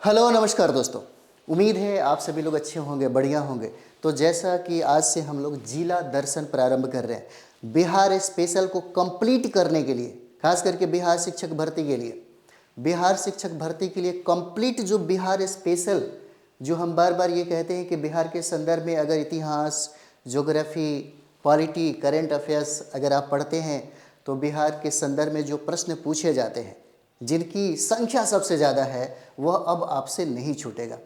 Hello नमस्कार दोस्तों। उम्मीद है आप सभी लोग अच्छे होंगे, बढ़िया होंगे। तो जैसा कि आज से हम लोग जिला दर्शन प्रारंभ कर रहे हैं बिहार स्पेशल को कंप्लीट करने के लिए, खास करके बिहार शिक्षक भर्ती के लिए, बिहार शिक्षक भर्ती के लिए कंप्लीट जो बिहार स्पेशल, जो हम बार बार ये कहते हैं कि बिहार के संदर्भ में अगर इतिहास, ज्योग्राफी, पॉलिटी, करेंट अफेयर्स अगर आप पढ़ते हैं तो बिहार के संदर्भ में जो प्रश्न पूछे जाते हैं, जिनकी संख्या सबसे ज़्यादा है, वह अब आपसे नहीं छूटेगा।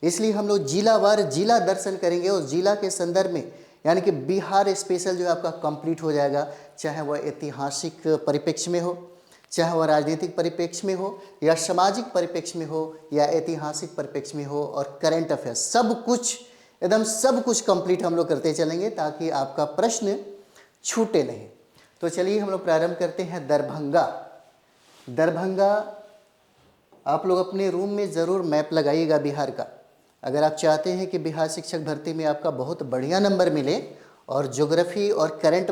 इसलिए हम लोग जिलावार जिला दर्शन करेंगे और जिला के संदर्भ में यानी कि बिहार स्पेशल जो आपका कंप्लीट हो जाएगा, चाहे वह ऐतिहासिक परिप्रेक्ष्य में हो, चाहे वह राजनीतिक परिप्रेक्ष्य में हो, या सामाजिक परिप्रेक्ष्य में हो, या ऐतिहासिक परिप्रेक्ष्य में हो, और करंट अफेयर्स, सब कुछ एकदम सब कुछ कंप्लीट हम लोग करते चलेंगे ताकि आपका प्रश्न छूटे नहीं। तो चलिए हम लोग प्रारंभ करते हैं। दरभंगा आप लोग अपने रूम में ज़रूर मैप लगाइएगा बिहार का। अगर आप चाहते हैं कि बिहार शिक्षक भर्ती में आपका बहुत बढ़िया नंबर मिले और ज्योग्राफी और करंट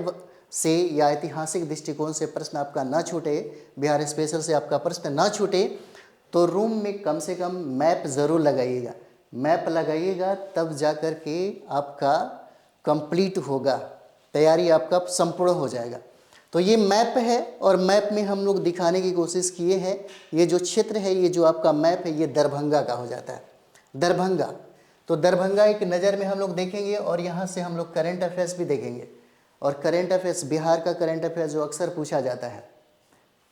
से या ऐतिहासिक दृष्टिकोण से प्रश्न आपका ना छूटे, बिहार स्पेशल से आपका प्रश्न ना छूटे, तो रूम में कम से कम मैप ज़रूर लगाइएगा। मैप लगाइएगा तब जा कर के आपका कंप्लीट होगा, तैयारी आपका संपूर्ण हो जाएगा। तो ये मैप है और मैप में हम लोग दिखाने की कोशिश किए हैं। ये जो क्षेत्र है, ये जो आपका मैप है, ये दरभंगा का हो जाता है। दरभंगा, तो दरभंगा एक नज़र में हम लोग देखेंगे और यहाँ से हम लोग करेंट अफेयर्स भी देखेंगे। और करेंट अफेयर्स, बिहार का करेंट अफेयर्स जो अक्सर पूछा जाता है,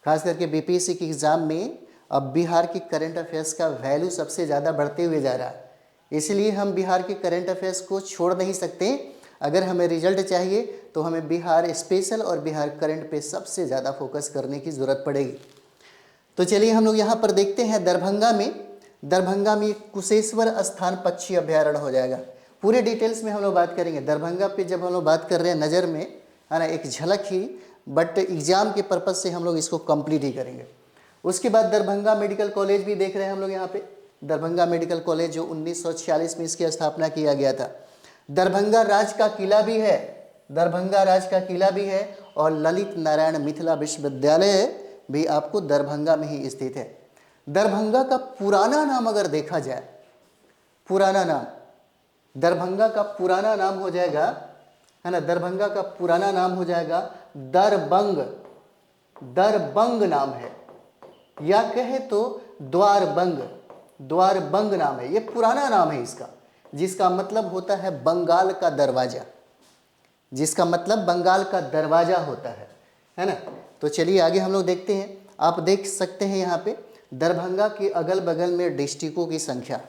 खास करके बीपीएससी के एग्ज़ाम में, अब बिहार की करंट अफेयर्स का वैल्यू सबसे ज़्यादा बढ़ते हुए जा रहा है। इसलिए हम बिहार के करंट अफेयर्स को छोड़ नहीं सकते। अगर हमें रिजल्ट चाहिए तो हमें बिहार स्पेशल और बिहार करंट पे सबसे ज़्यादा फोकस करने की ज़रूरत पड़ेगी। तो चलिए हम लोग यहाँ पर देखते हैं दरभंगा में कुशेश्वर स्थान पक्षी अभ्यारण्य हो जाएगा। पूरे डिटेल्स में हम लोग बात करेंगे। दरभंगा पे जब हम लोग बात कर रहे हैं नज़र में, है ना, एक झलक ही, बट एग्ज़ाम के पर्पज़ से हम लोग इसको कंप्लीट ही करेंगे। उसके बाद दरभंगा मेडिकल कॉलेज भी देख रहे हैं हम लोग यहाँ पे। दरभंगा मेडिकल कॉलेज जो 1946 में इसकी स्थापना किया गया था। दरभंगा राज का किला भी है, दरभंगा राज का किला भी है, और ललित नारायण मिथिला विश्वविद्यालय भी आपको दरभंगा में ही स्थित है। दरभंगा का पुराना नाम अगर देखा जाए, पुराना नाम, दरभंगा का पुराना नाम हो जाएगा, है ना, दरभंगा का पुराना नाम हो जाएगा दरबंग। दरबंग नाम है, या कहे तो द्वारबंग, द्वारबंग नाम है। ये पुराना नाम है इसका, जिसका मतलब होता है बंगाल का दरवाजा, जिसका मतलब बंगाल का दरवाजा होता है ना। तो चलिए आगे हम लोग देखते हैं। आप देख सकते हैं यहाँ पे दरभंगा के अगल बगल में डिस्ट्रिक्टों की संख्या।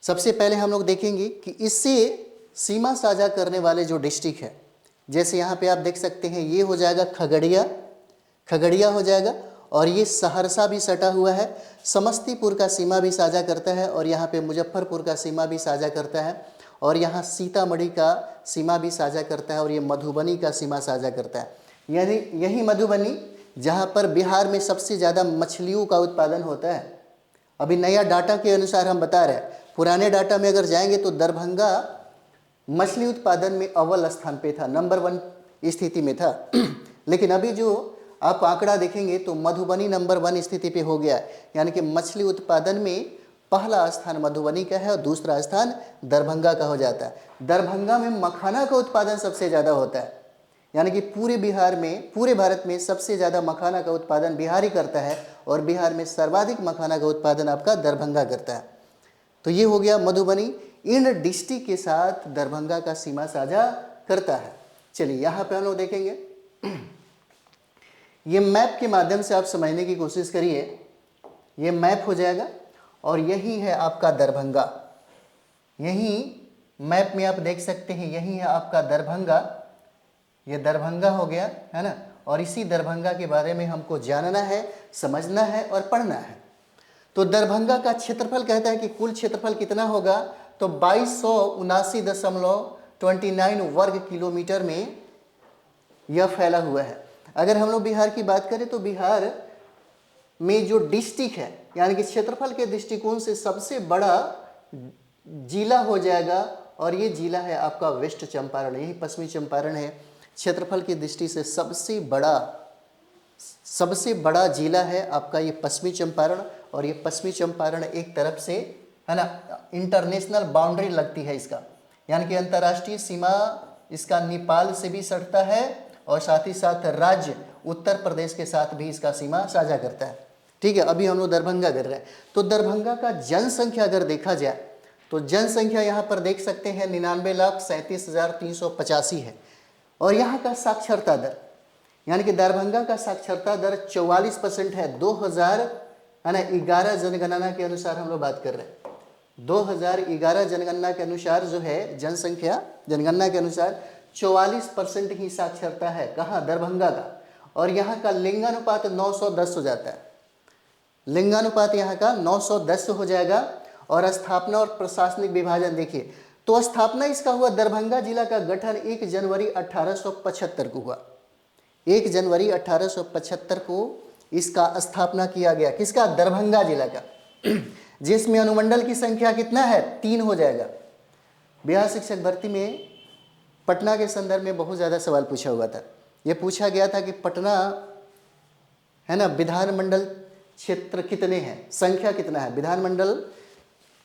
सबसे पहले हम लोग देखेंगे कि इससे सीमा साझा करने वाले जो डिस्ट्रिक्ट है, जैसे यहाँ पे आप देख सकते हैं, ये हो जाएगा खगड़िया हो जाएगा, और ये सहरसा भी सटा हुआ है, समस्तीपुर का सीमा भी साझा करता है, और यहाँ पे मुजफ्फरपुर का सीमा भी साझा करता है, और यहाँ सीतामढ़ी का सीमा भी साझा करता है, और ये मधुबनी का सीमा साझा करता है। यानी यही मधुबनी जहाँ पर बिहार में सबसे ज़्यादा मछलियों का उत्पादन होता है। अभी नया डाटा के अनुसार हम बता रहे हैं, पुराने डाटा में अगर जाएंगे तो दरभंगा मछली उत्पादन में अव्वल स्थान पे था, नंबर 1 स्थिति में था। लेकिन अभी जो आप आंकड़ा देखेंगे तो मधुबनी नंबर 1 स्थिति पे हो गया है। यानी कि मछली उत्पादन में पहला स्थान मधुबनी का है और दूसरा स्थान दरभंगा का हो जाता है। दरभंगा में मखाना का उत्पादन सबसे ज़्यादा होता है, यानी कि पूरे बिहार में, पूरे भारत में सबसे ज़्यादा मखाना का उत्पादन बिहार ही करता है, और बिहार में सर्वाधिक मखाना का उत्पादन आपका दरभंगा करता है। तो ये हो गया मधुबनी। इन डिस्ट्रिक्ट के साथ दरभंगा का सीमा साझा करता है। चलिए यहाँ पे हम लोग देखेंगे, ये मैप के माध्यम से आप समझने की कोशिश करिए। ये मैप हो जाएगा और यही है आपका दरभंगा। यही मैप में आप देख सकते हैं, यही है आपका दरभंगा। ये दरभंगा हो गया, है ना। और इसी दरभंगा के बारे में हमको जानना है, समझना है और पढ़ना है। तो दरभंगा का क्षेत्रफल कहता है कि कुल क्षेत्रफल कितना होगा, तो 2279.29 वर्ग किलोमीटर में यह फैला हुआ है। अगर हम लोग बिहार की बात करें तो बिहार में जो डिस्ट्रिक्ट है, यानी कि क्षेत्रफल के दृष्टिकोण से सबसे बड़ा जिला हो जाएगा, और ये जिला है आपका वेस्ट चंपारण, यही पश्चिमी चंपारण है। क्षेत्रफल की दृष्टि से सबसे बड़ा जिला है आपका ये पश्चिमी चंपारण, और ये पश्चिमी चंपारण एक तरफ से, है ना, इंटरनेशनल बाउंड्री लगती है इसका, यानी कि अंतर्राष्ट्रीय सीमा इसका नेपाल से भी सटता है और साथ ही साथ राज्य उत्तर प्रदेश के साथ भी इसका सीमा साझा करता है। ठीक है, अभी हम लोग दरभंगा कर रहे हैं। तो दरभंगा का जनसंख्या अगर देखा जाए तो जनसंख्या यहाँ पर देख सकते हैं 99,37,385 है। और यहाँ का साक्षरता दर, यानी कि दरभंगा का साक्षरता दर 44% है। 2011 जनगणना के अनुसार हम लोग बात कर रहे हैं। 2011 जनगणना के अनुसार जो है जनसंख्या जनगणना के अनुसार 44% ही साक्षरता है। कहाँ? दरभंगा का। और यहाँ का लिंगानुपात 910 हो जाता है। लिंगानुपात यहाँ का 910 हो जाएगा। और स्थापना और प्रशासनिक विभाजन देखिए, तो स्थापना इसका हुआ, दरभंगा जिला का गठन 1 जनवरी 1875 को हुआ। 1 जनवरी 1875 को इसका स्थापना किया गया। किसका? दरभंगा जिला का, जिसमें अनुमंडल की संख्या कितना है? 3 हो जाएगा। बिहार शिक्षक भर्ती में पटना के संदर्भ में बहुत ज़्यादा सवाल पूछा हुआ था। ये पूछा गया था कि पटना, है ना, विधानमंडल क्षेत्र कितने हैं, संख्या कितना है, विधानमंडल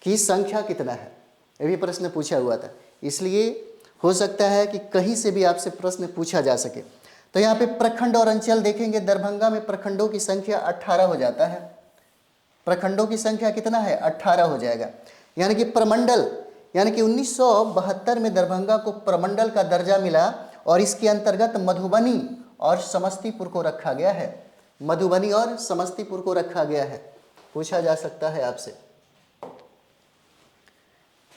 की संख्या कितना है, ये भी प्रश्न पूछा हुआ था। इसलिए हो सकता है कि कहीं से भी आपसे प्रश्न पूछा जा सके। तो यहाँ पे प्रखंड और अंचल देखेंगे, दरभंगा में प्रखंडों की संख्या 18 हो जाता है। प्रखंडों की संख्या कितना है? 18 हो जाएगा। यानी कि प्रमंडल, यानी कि 1972 में दरभंगा को प्रमंडल का दर्जा मिला और इसके अंतर्गत मधुबनी और समस्तीपुर को रखा गया है। मधुबनी और समस्तीपुर को रखा गया है। पूछा जा सकता है आपसे,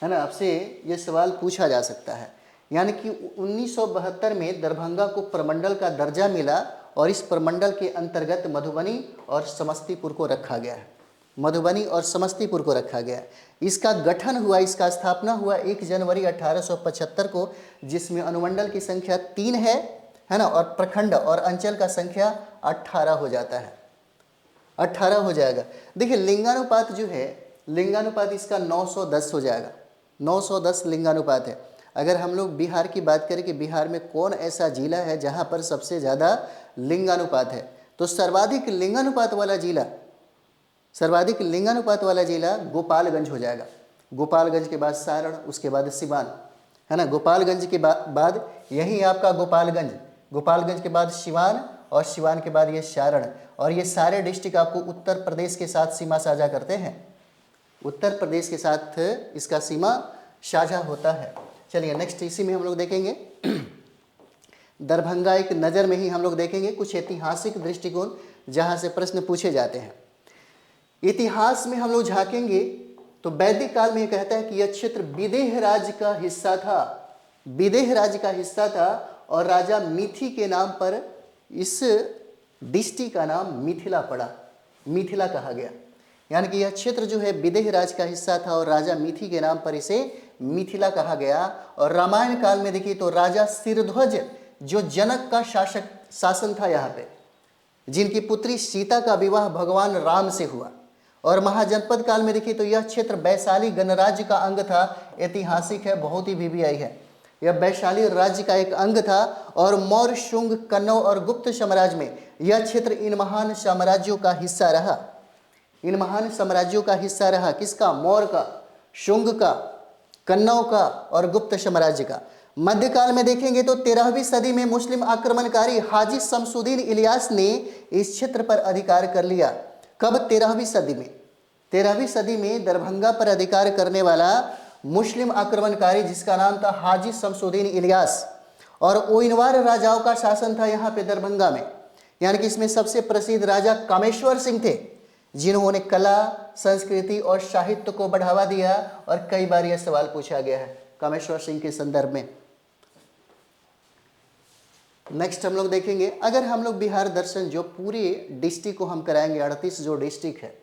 है ना, आपसे ये सवाल पूछा जा सकता है। यानी कि 1972 में दरभंगा को प्रमंडल का दर्जा मिला और इस प्रमंडल के अंतर्गत मधुबनी और समस्तीपुर को रखा गया है। मधुबनी और समस्तीपुर को रखा गया। इसका गठन हुआ, इसका स्थापना हुआ 1 जनवरी 1875 को, जिसमें अनुमंडल की संख्या 3 है ना, और प्रखंड और अंचल का संख्या 18 हो जाता है। 18 हो जाएगा। देखिए लिंगानुपात जो है, लिंगानुपात इसका 910 हो जाएगा। 910 लिंगानुपात है। अगर हम लोग बिहार की बात करें कि बिहार में कौन ऐसा जिला है जहाँ पर सबसे ज़्यादा लिंगानुपात है, तो सर्वाधिक लिंगानुपात वाला जिला गोपालगंज हो जाएगा। गोपालगंज के बाद सारण, उसके बाद सिवान, है ना। गोपालगंज के बाद यही आपका गोपालगंज के बाद सिवान और सिवान के बाद ये सारण। और ये सारे डिस्ट्रिक्ट आपको उत्तर प्रदेश के साथ सीमा साझा करते हैं। उत्तर प्रदेश के साथ इसका सीमा साझा होता है। चलिए नेक्स्ट इसी में हम लोग देखेंगे दरभंगा, एक नज़र में ही हम लोग देखेंगे कुछ ऐतिहासिक दृष्टिकोण जहाँ से प्रश्न पूछे जाते हैं। इतिहास में हम लोग झांकेंगे तो वैदिक काल में ये कहता है कि यह क्षेत्र विदेह राज्य का हिस्सा था। विदेह राज्य का हिस्सा था और राजा मिथि के नाम पर इस डिस्ट्रिक्ट का नाम मिथिला पड़ा, मिथिला कहा गया। यानी कि यह क्षेत्र जो है विदेह राज का हिस्सा था और राजा मिथि के नाम पर इसे मिथिला कहा गया। और रामायण काल में देखिए तो राजा शिरध्वज जो जनक का शासन था यहाँ पे, जिनकी पुत्री सीता का विवाह भगवान राम से हुआ। और महाजनपद काल में देखिए तो यह क्षेत्र वैशाली गणराज्य का अंग था। ऐतिहासिक है, बहुत ही वीवीआई है। यह वैशाली राज्य का एक अंग था और मौर्य, शुंग, कन्नौज और गुप्त साम्राज्य में यह क्षेत्र इन महान साम्राज्यों का हिस्सा रहा। इन महान साम्राज्यों का हिस्सा रहा। किसका? मौर्य का, शुंग का, कन्नौज का और गुप्त साम्राज्य का। मध्यकाल में देखेंगे तो 13वीं सदी में मुस्लिम आक्रमणकारी हाजी शमसुद्दीन इलियास ने इस क्षेत्र पर अधिकार कर लिया। कब? 13वीं सदी में। 13वीं सदी में दरभंगा पर अधिकार करने वाला मुस्लिम आक्रमणकारी जिसका नाम था हाजी शमसुद्दीन इलियास। और ओइनवार राजाओं का शासन था यहाँ पे दरभंगा में। यानी कि इसमें सबसे प्रसिद्ध राजा कामेश्वर सिंह थे, जिन्होंने कला, संस्कृति और साहित्य को बढ़ावा दिया। और कई बार यह सवाल पूछा गया है कामेश्वर सिंह के संदर्भ में। नेक्स्ट हम लोग देखेंगे, अगर हम लोग बिहार दर्शन जो पूरे डिस्ट्रिक्ट को हम कराएंगे, 38 जो डिस्ट्रिक्ट है,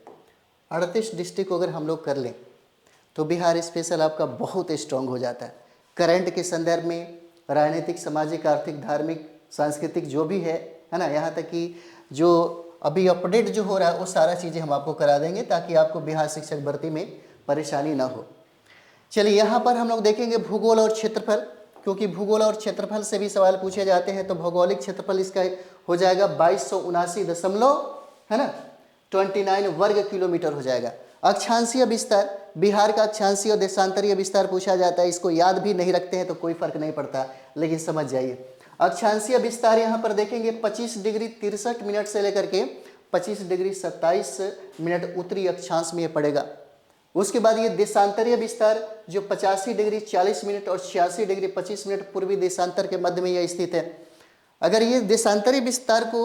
38 डिस्ट्रिक्ट को अगर हम लोग कर लें तो बिहार स्पेशल आपका बहुत स्ट्रांग हो जाता है। करंट के संदर्भ में राजनीतिक, सामाजिक, आर्थिक, धार्मिक, सांस्कृतिक जो भी है ना, यहाँ तक कि जो अभी अपडेट जो हो रहा है वो सारा चीज़ें हम आपको करा देंगे ताकि आपको बिहार शिक्षक भर्ती में परेशानी ना हो। चलिए यहाँ पर हम लोग देखेंगे भूगोल और क्षेत्रफल, क्योंकि भूगोल और क्षेत्रफल से भी सवाल पूछे जाते हैं। तो भौगोलिक क्षेत्रफल इसका हो जाएगा 2279 दशमलव, है ना, 29 वर्ग किलोमीटर हो जाएगा। अक्षांशीय विस्तार, बिहार का अक्षांशीय और देशांतरीय विस्तार पूछा जाता है, इसको याद भी नहीं रखते हैं तो कोई फर्क नहीं पड़ता, लेकिन समझ जाइए। अक्षांशीय विस्तार यहाँ पर देखेंगे 25 डिग्री 63 मिनट से लेकर के 25 डिग्री 27 मिनट उत्तरी अक्षांश में पड़ेगा। उसके बाद ये देशांतरीय विस्तार जो 85 डिग्री 40 मिनट और 86 डिग्री 25 मिनट पूर्वी देशांतर के मध्य में यह स्थित है। अगर ये देशांतरीय विस्तार को,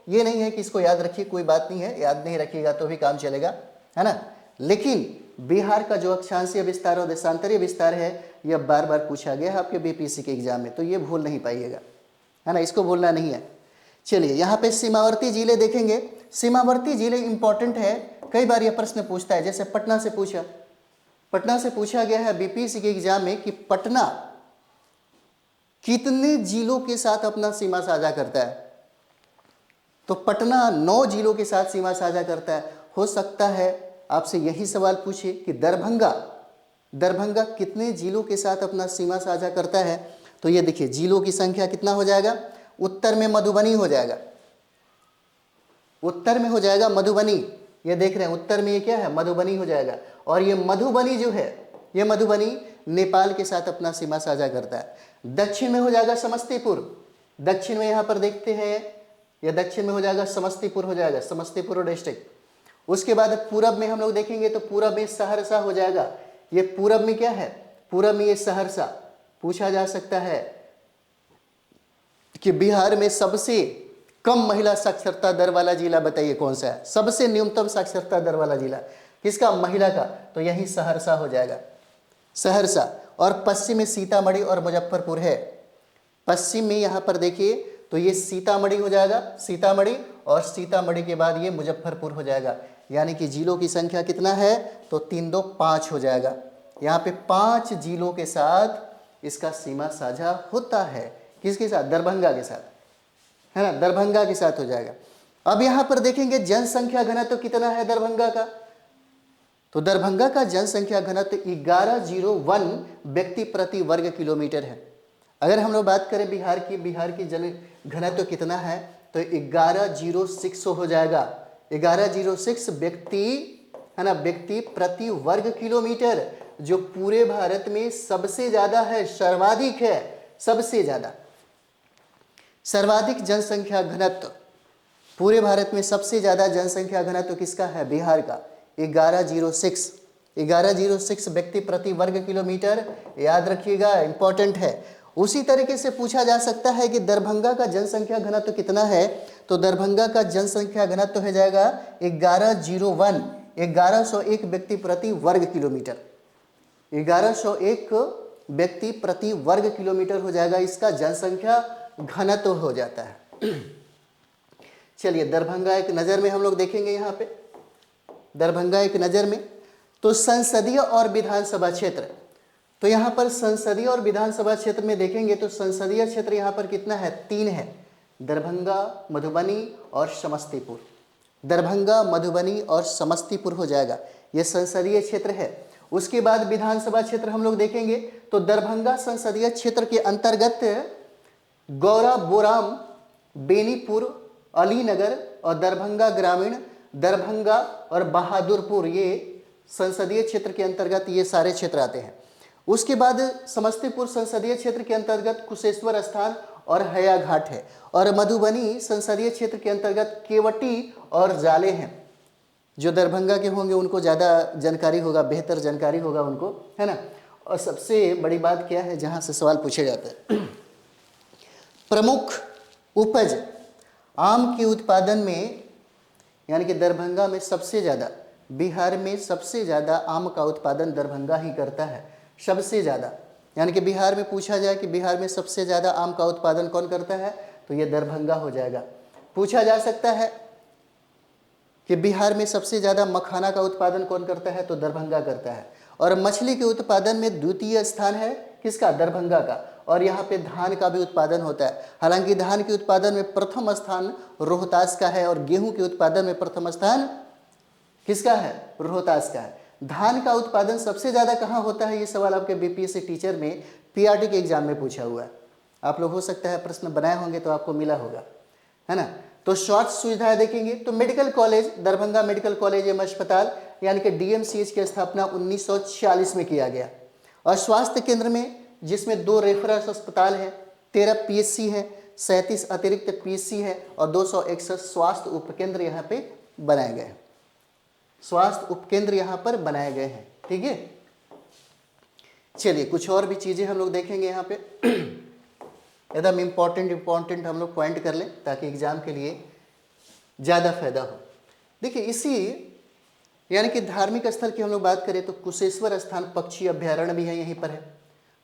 ये नहीं है कि इसको याद रखिए, कोई बात नहीं है, याद नहीं रखिएगा तो भी काम चलेगा, है ना। लेकिन बिहार का जो अक्षांशीय विस्तार और देशांतरीय विस्तार है यह बार बार पूछा गया है आपके बीपीएससी के एग्जाम में, तो ये भूल नहीं पाइएगा, है ना, इसको भूलना नहीं है। चलिए यहाँ पे सीमावर्ती जिले देखेंगे। सीमावर्ती जिले इंपॉर्टेंट है, कई बार यह प्रश्न पूछता है, जैसे पटना से पूछा गया है बीपीएससी के एग्जाम में कि पटना कितने जिलों के साथ अपना सीमा साझा करता है, तो पटना 9 जिलों के साथ सीमा साझा करता है। हो सकता है आपसे यही सवाल पूछे कि दरभंगा कितने जिलों के साथ अपना सीमा साझा करता है, तो ये देखिए जिलों की संख्या कितना हो जाएगा, उत्तर में मधुबनी हो जाएगा, उत्तर में हो जाएगा मधुबनी, ये देख रहे हैं उत्तर में ये क्या है, मधुबनी हो जाएगा। और ये मधुबनी जो है, ये मधुबनी नेपाल के साथ अपना सीमा साझा करता है। दक्षिण में हो जाएगा समस्तीपुर, दक्षिण में यहाँ पर देखते हैं, यह दक्षिण में हो जाएगा समस्तीपुर हो जाएगा, समस्तीपुर डिस्ट्रिक्ट। उसके बाद पूरब में हम लोग देखेंगे तो पूरब में सहरसा हो जाएगा, ये पूरब में क्या है, पूरब में ये सहरसा। पूछा जा सकता है कि बिहार में सबसे कम महिला साक्षरता दर वाला जिला बताइए कौन सा है, सबसे न्यूनतम साक्षरता दर वाला जिला किसका, महिला का, तो यही सहरसा हो जाएगा, सहरसा। और पश्चिम में सीतामढ़ी और मुजफ्फरपुर है, पश्चिम में यहाँ पर देखिए तो ये सीतामढ़ी हो जाएगा, सीतामढ़ी, और सीतामढ़ी के बाद ये मुजफ्फरपुर हो जाएगा। यानी कि जिलों की संख्या कितना है, तो 3 2 5 हो जाएगा। यहाँ पे 5 जिलों के साथ इसका सीमा साझा होता है, किसके साथ, दरभंगा के साथ, है ना, दरभंगा के साथ हो जाएगा। अब यहाँ पर देखेंगे जनसंख्या घनत्व कितना है दरभंगा का, तो दरभंगा का जनसंख्या घनत्व 1101 व्यक्ति प्रति वर्ग किलोमीटर है। अगर हम लोग बात करें बिहार की जन घनत्व कितना है, तो 1106 हो जाएगा, 1106 व्यक्ति, है ना, व्यक्ति प्रति वर्ग किलोमीटर, जो पूरे भारत में सबसे ज्यादा है, सर्वाधिक है, सबसे ज्यादा सर्वाधिक जनसंख्या घनत्व पूरे भारत में सबसे ज्यादा जनसंख्या घनत्व किसका है, बिहार का, 1106 व्यक्ति प्रति वर्ग किलोमीटर, याद रखिएगा, इंपॉर्टेंट है। उसी तरीके से पूछा जा सकता है कि दरभंगा का जनसंख्या घनत्व कितना है, तो दरभंगा का जनसंख्या घनत्व हो जाएगा 1101 व्यक्ति प्रति वर्ग किलोमीटर, 1101 व्यक्ति प्रति वर्ग किलोमीटर हो जाएगा, इसका जनसंख्या घनत्व हो जाता है। चलिए दरभंगा एक नज़र में हम लोग देखेंगे, यहाँ पे दरभंगा एक नज़र में, तो संसदीय और विधानसभा क्षेत्र, तो यहाँ पर संसदीय और विधानसभा क्षेत्र में देखेंगे तो संसदीय क्षेत्र यहाँ पर कितना है, 3 है, दरभंगा, मधुबनी और समस्तीपुर, दरभंगा, मधुबनी और समस्तीपुर हो जाएगा, ये संसदीय क्षेत्र है। उसके बाद विधानसभा क्षेत्र हम लोग देखेंगे तो दरभंगा संसदीय क्षेत्र के अंतर्गत गौरा, बोराम, बेनीपुर, अलीनगर और दरभंगा ग्रामीण, दरभंगा और बहादुरपुर, ये संसदीय क्षेत्र के अंतर्गत ये सारे क्षेत्र आते हैं। उसके बाद समस्तीपुर संसदीय क्षेत्र के अंतर्गत कुशेश्वर स्थान और हया घाट है, और मधुबनी संसदीय क्षेत्र के अंतर्गत केवटी और जाले हैं। जो दरभंगा के होंगे उनको ज़्यादा जानकारी होगा, बेहतर जानकारी होगा उनको, है ना। और सबसे बड़ी बात क्या है, जहाँ से सवाल पूछे जाते हैं, प्रमुख उपज आम के उत्पादन में, यानी कि दरभंगा में सबसे ज़्यादा, बिहार में सबसे ज़्यादा आम का उत्पादन दरभंगा ही करता है, सबसे ज़्यादा। यानी कि बिहार में पूछा जाए कि बिहार में सबसे ज़्यादा आम का उत्पादन कौन करता है, तो ये दरभंगा हो जाएगा। पूछा जा सकता है कि बिहार में सबसे ज़्यादा मखाना का उत्पादन कौन करता है, तो दरभंगा करता है। और मछली के उत्पादन में द्वितीय स्थान है किसका, दरभंगा का। और यहाँ पे धान का भी उत्पादन होता है, हालांकि धान के उत्पादन में प्रथम स्थान रोहतास का है, और गेहूं के उत्पादन में प्रथम स्थान किसका है, रोहतास का है। धान का उत्पादन सबसे ज़्यादा कहाँ होता है, ये सवाल आपके बीपीएससी टीचर में पीआरटी के एग्जाम में पूछा हुआ है। आप लोग हो सकता है प्रश्न बनाए होंगे तो आपको मिला होगा, है ना। तो स्वास्थ्य सुविधाएं देखेंगे तो medical college, Darbhanga medical college एवं अस्पताल यानी कि डीएमसीएच की स्थापना 1946 में किया गया। और स्वास्थ्य केंद्र में जिसमें 2 रेफरल अस्पताल हैं, 13 पीएचसी हैं, 37 अतिरिक्त पीएचसी है और 261 स्वास्थ्य उपकेंद्र यहाँ पे बनाए गए हैं। स्वास्थ्य उपकेंद्र यहाँ पर बनाए गए हैं। ठीक है, चलिए कुछ और भी चीज़ें हम लोग देखेंगे यहाँ पे। एकदम इम्पॉर्टेंट हम लोग पॉइंट कर लें ताकि एग्जाम के लिए ज़्यादा फायदा हो। देखिए इसी यानी कि धार्मिक स्थल की हम लोग बात करें तो कुशेश्वर स्थान पक्षी अभ्यारण्य भी है, यहीं पर है।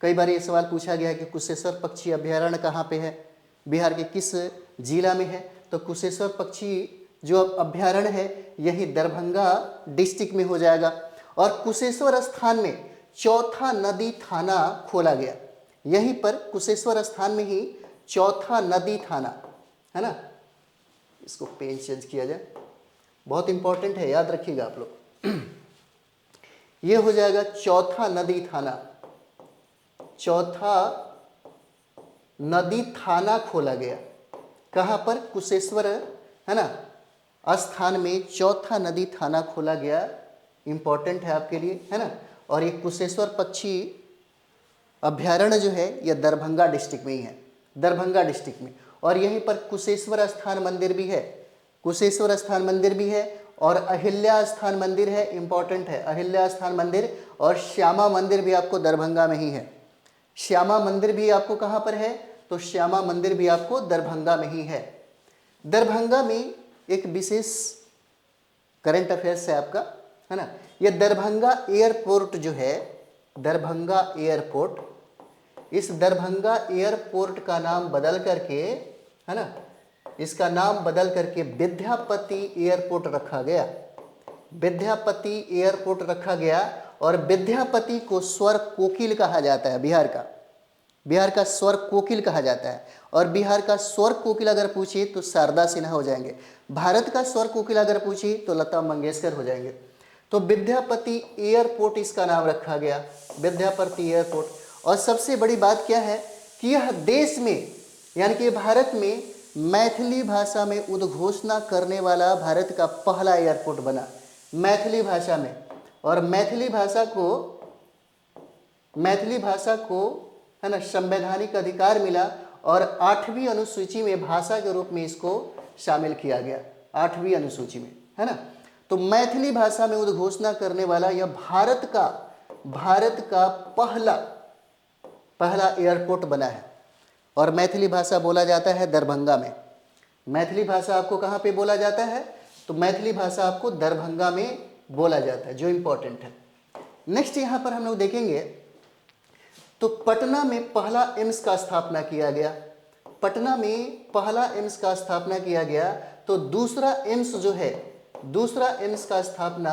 कई बार ये सवाल पूछा गया है कि कुशेश्वर पक्षी अभ्यारण्य कहाँ पे है, बिहार के किस जिला में है। तो कुशेश्वर पक्षी जो अभ्यारण्य है यही दरभंगा डिस्ट्रिक्ट में हो जाएगा। और कुशेश्वर स्थान में चौथा नदी थाना खोला गया, यहीं पर कुशेश्वर स्थान में ही चौथा नदी थाना है ना। इसको पेन चेंज किया जाए, बहुत इंपॉर्टेंट है, याद रखिएगा आप लोग। ये हो जाएगा चौथा नदी थाना, चौथा नदी थाना खोला गया। कहाँ पर? कुशेश्वर है ना स्थान में चौथा नदी थाना खोला गया। इंपॉर्टेंट है आपके लिए, है ना। और ये कुशेश्वर पक्षी अभ्यारण्य जो है यह दरभंगा डिस्ट्रिक्ट में ही है, दरभंगा डिस्ट्रिक्ट में। और यहीं पर कुशेश्वर स्थान मंदिर भी है, कुशेश्वर स्थान मंदिर भी है और अहिल्या स्थान मंदिर है। इंपॉर्टेंट है, अहिल्या स्थान मंदिर और श्यामा मंदिर भी आपको दरभंगा में ही है। श्यामा मंदिर भी आपको कहाँ पर है? तो श्यामा मंदिर भी आपको दरभंगा में ही है। दरभंगा में एक विशेष करंट अफेयर्स है आपका, है ना। यह दरभंगा एयरपोर्ट जो है, दरभंगा एयरपोर्ट, इस दरभंगा एयरपोर्ट का नाम बदल करके, है ना, इसका नाम बदल करके विद्यापति एयरपोर्ट रखा गया। विद्यापति एयरपोर्ट रखा गया और विद्यापति को स्वर कोकिल कहा जाता है। बिहार का स्वर कोकिल कहा जाता है। और बिहार का स्वर कोकिल अगर पूछिए तो शारदा सिन्हा हो जाएंगे। भारत का स्वर कोकिल अगर पूछिए तो लता मंगेशकर हो जाएंगे। तो विद्यापति एयरपोर्ट इसका नाम रखा गया, विद्यापति एयरपोर्ट। और सबसे बड़ी बात क्या है कि यह देश में यानी कि भारत में मैथिली भाषा में उद्घोषणा करने वाला भारत का पहला एयरपोर्ट बना, मैथिली भाषा में। और मैथिली भाषा को है ना संवैधानिक अधिकार मिला और 8वीं अनुसूची में भाषा के रूप में इसको शामिल किया गया, 8वीं अनुसूची में, है ना। तो मैथिली भाषा में उद्घोषणा करने वाला यह भारत का पहला एयरपोर्ट बना है। और मैथिली भाषा बोला जाता है दरभंगा में। मैथिली भाषा आपको कहाँ पे बोला जाता है? तो मैथिली भाषा आपको दरभंगा में बोला जाता है, जो इम्पोर्टेंट है। नेक्स्ट यहाँ पर हम लोग देखेंगे तो पटना में पहला एम्स का स्थापना किया गया। पटना में पहला एम्स का स्थापना किया गया। तो दूसरा एम्स जो है, दूसरा एम्स का स्थापना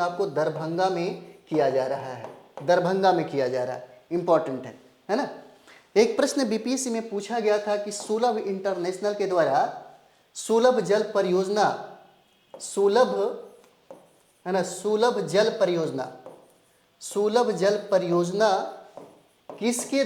आपको दरभंगा में किया जा रहा है, दरभंगा में किया जा रहा है। इंपॉर्टेंट है ना। एक प्रश्न बीपीएससी में पूछा गया था कि सुलभ इंटरनेशनल के द्वारा सुलभ जल परियोजना, सुलभ जल परियोजना किसके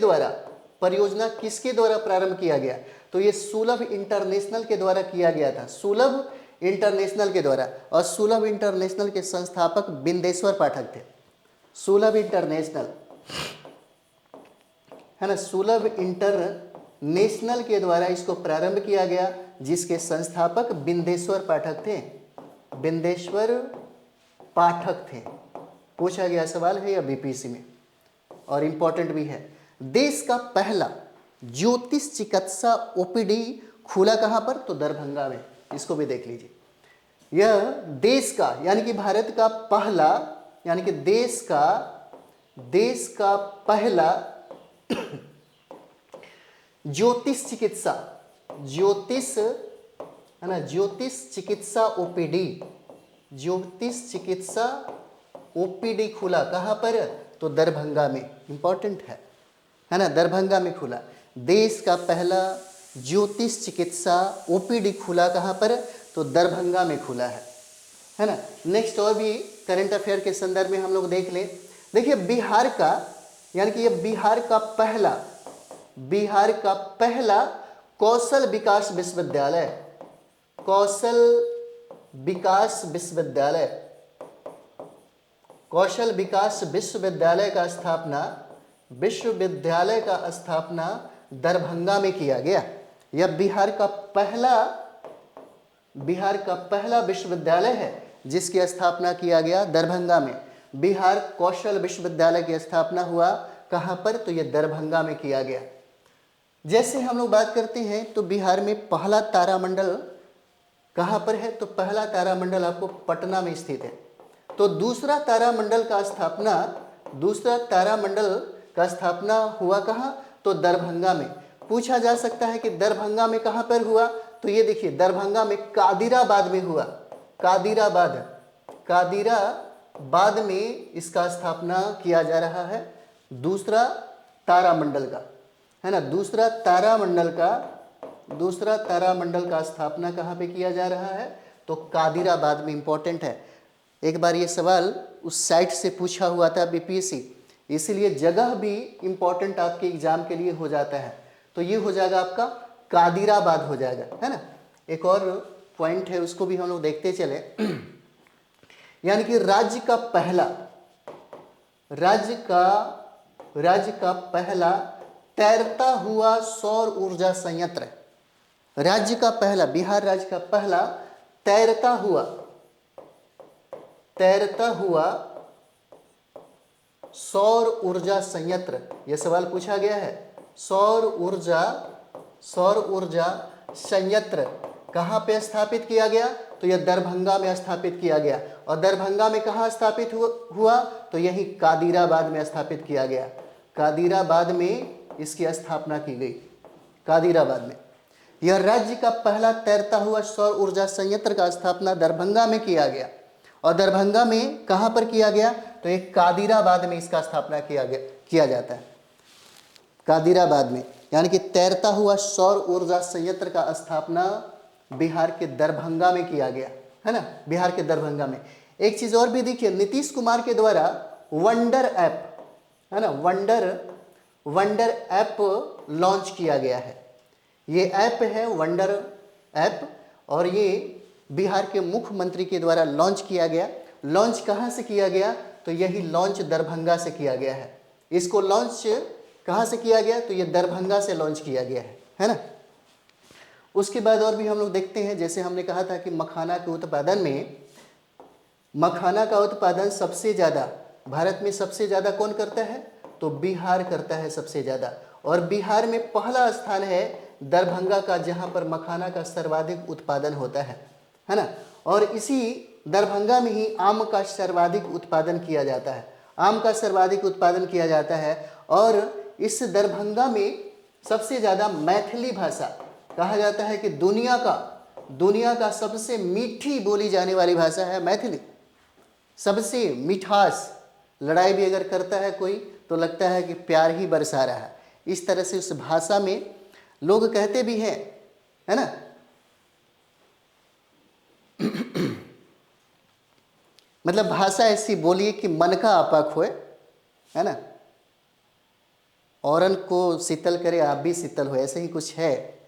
द्वारा प्रारंभ किया गया? तो ये सुलभ इंटरनेशनल के द्वारा किया गया था, सुलभ इंटरनेशनल के द्वारा। और सुलभ इंटरनेशनल के संस्थापक बिंदेश्वर पाठक थे। सुलभ इंटरनेशनल है ना, सुलभ इंटरनेशनल के द्वारा इसको प्रारंभ किया गया, जिसके संस्थापक बिंदेश्वर पाठक थे, बिंदेश्वर पाठक थे। पूछा गया सवाल है या बीपीएससी में, और इंपॉर्टेंट भी है। देश का पहला ज्योतिष चिकित्सा ओपीडी खुला कहाँ पर? तो दरभंगा में। इसको भी देख लीजिए। यह देश का यानी कि भारत का पहला यानी कि देश का पहला ज्योतिष चिकित्सा ओपीडी खुला कहाँ पर? तो दरभंगा में। इंपॉर्टेंट है ना, दरभंगा में खुला। देश का पहला ज्योतिष चिकित्सा ओपीडी खुला कहाँ पर? तो दरभंगा में खुला है ना। नेक्स्ट और भी करंट अफेयर के संदर्भ में हम लोग देख लें। देखिए बिहार का यानी कि ये बिहार का पहला कौशल विकास विश्वविद्यालय, कौशल विकास विश्वविद्यालय, कौशल विकास विश्वविद्यालय का स्थापना दरभंगा में किया गया। यह बिहार का पहला विश्वविद्यालय है जिसकी स्थापना किया गया दरभंगा में। बिहार कौशल विश्वविद्यालय की स्थापना हुआ कहाँ पर? तो यह दरभंगा में किया गया। जैसे हम लोग बात करते हैं तो बिहार में पहला तारामंडल कहाँ पर है? तो पहला तारामंडल आपको पटना में स्थित है। तो दूसरा तारामंडल का स्थापना हुआ कहाँ? तो दरभंगा में। पूछा जा सकता है कि दरभंगा में कहाँ पर हुआ? तो ये देखिए, दरभंगा में कादिराबाद में हुआ। कादिराबाद में इसका स्थापना किया जा रहा है, दूसरा तारामंडल का, है ना। दूसरा तारामंडल का स्थापना कहाँ पे किया जा रहा है? तो कादिराबाद में। इंपॉर्टेंट है, एक बार ये सवाल उस साइट से पूछा हुआ था बीपीएससी, इसीलिए जगह भी इंपॉर्टेंट आपके एग्जाम के लिए हो जाता है। तो ये हो जाएगा आपका कादिराबाद हो जाएगा, है ना। एक और पॉइंट है, उसको भी हम लोग देखते चले। यानी कि राज्य का पहला तैरता हुआ सौर ऊर्जा संयंत्र, बिहार राज्य का पहला तैरता हुआ सौर ऊर्जा संयंत्र, यह सवाल पूछा गया है। सौर ऊर्जा संयंत्र कहाँ पे स्थापित किया गया? तो यह दरभंगा में स्थापित किया गया। और दरभंगा में कहाँ स्थापित हुआ? तो यही कादिराबाद में स्थापित किया गया। कादिराबाद में इसकी स्थापना की गई, कादिराबाद में। यह राज्य का पहला तैरता हुआ सौर ऊर्जा संयंत्र का स्थापना दरभंगा में किया गया। और दरभंगा में कहाँ पर किया गया? तो एक कादिराबाद में इसका स्थापना किया जाता है, कादिराबाद में। यानी कि तैरता हुआ सौर ऊर्जा संयंत्र का स्थापना बिहार के दरभंगा में किया गया, है ना, बिहार के दरभंगा में। एक चीज और भी देखिए, नीतीश कुमार के द्वारा वंडर ऐप, है ना, वंडर ऐप लॉन्च किया गया है। ये ऐप है वंडर ऐप, और ये बिहार के मुख्यमंत्री के द्वारा लॉन्च किया गया। लॉन्च कहाँ से किया गया? तो यही लॉन्च दरभंगा से किया गया है। इसको लॉन्च कहाँ से किया गया? तो ये दरभंगा से लॉन्च किया गया है ना। उसके बाद और भी हम लोग देखते हैं, जैसे हमने कहा था कि मखाना के उत्पादन में, मखाना का उत्पादन सबसे ज़्यादा भारत में सबसे ज़्यादा कौन करता है? तो बिहार करता है सबसे ज़्यादा। और बिहार में पहला स्थान है दरभंगा का, जहाँ पर मखाना का सर्वाधिक उत्पादन होता है ना। और इसी दरभंगा में ही आम का सर्वाधिक उत्पादन किया जाता है, और इस दरभंगा में सबसे ज़्यादा मैथिली भाषा कहा जाता है कि दुनिया का सबसे मीठी बोली जाने वाली भाषा है मैथिली। सबसे मिठास, लड़ाई भी अगर करता है कोई तो लगता है कि प्यार ही बरसा रहा है, इस तरह से उस भाषा में लोग कहते भी हैं, है ना। मतलब भाषा ऐसी बोलिए कि मन का आपा खोए, है ना, औरन को शीतल करे आप भी शीतल हो, ऐसे ही कुछ है,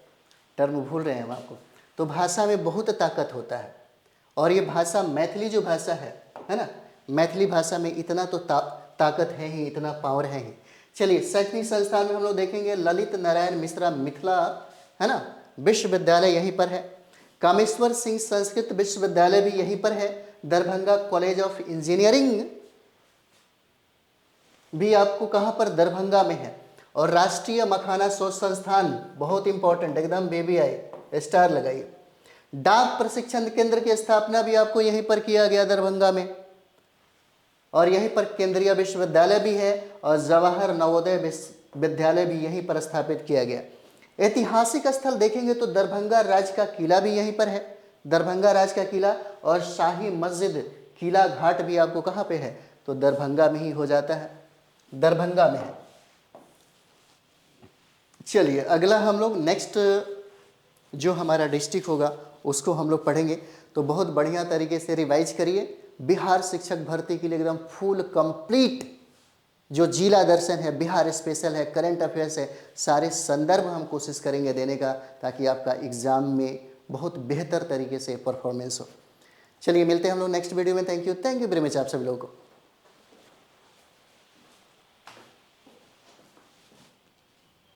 टर्म भूल रहे हैं हम आपको। तो भाषा में बहुत ताकत होता है, और ये भाषा मैथिली जो भाषा है ना, मैथिली भाषा में इतना तो ताकत है ही, इतना पावर है ही। चलिए, शैक्षणिक संस्थान में हम लोग देखेंगे ललित नारायण मिश्रा मिथिला, है ना, विश्वविद्यालय यहीं पर है। कामेश्वर सिंह संस्कृत विश्वविद्यालय भी यहीं पर है। दरभंगा कॉलेज ऑफ इंजीनियरिंग भी आपको कहाँ पर? दरभंगा में है। और राष्ट्रीय मखाना शोध संस्थान, बहुत इंपॉर्टेंट, एकदम बेबी आई स्टार लगाइए। डाक प्रशिक्षण केंद्र की स्थापना भी आपको यहीं पर किया गया दरभंगा में, और यहीं पर केंद्रीय विश्वविद्यालय भी है, और जवाहर नवोदय विद्यालय भी यहीं पर स्थापित किया गया। ऐतिहासिक स्थल देखेंगे तो दरभंगा राज का किला भी यहीं पर है, दरभंगा राज का किला, और शाही मस्जिद किला घाट भी आपको कहाँ पे है? तो दरभंगा में ही हो जाता है, दरभंगा में है। चलिए, अगला हम लोग नेक्स्ट जो हमारा डिस्ट्रिक्ट होगा उसको हम लोग पढ़ेंगे। तो बहुत बढ़िया तरीके से रिवाइज करिए। बिहार शिक्षक भर्ती के लिए एकदम फुल कंप्लीट जो जिला दर्शन है, बिहार स्पेशल है, करंट अफेयर्स है, सारे संदर्भ हम कोशिश करेंगे देने का, ताकि आपका एग्ज़ाम में बहुत बेहतर तरीके से परफॉर्मेंस हो। चलिए मिलते हैं हम लोग नेक्स्ट वीडियो में। थैंक यू वेरी मच आप सभी लोगों को।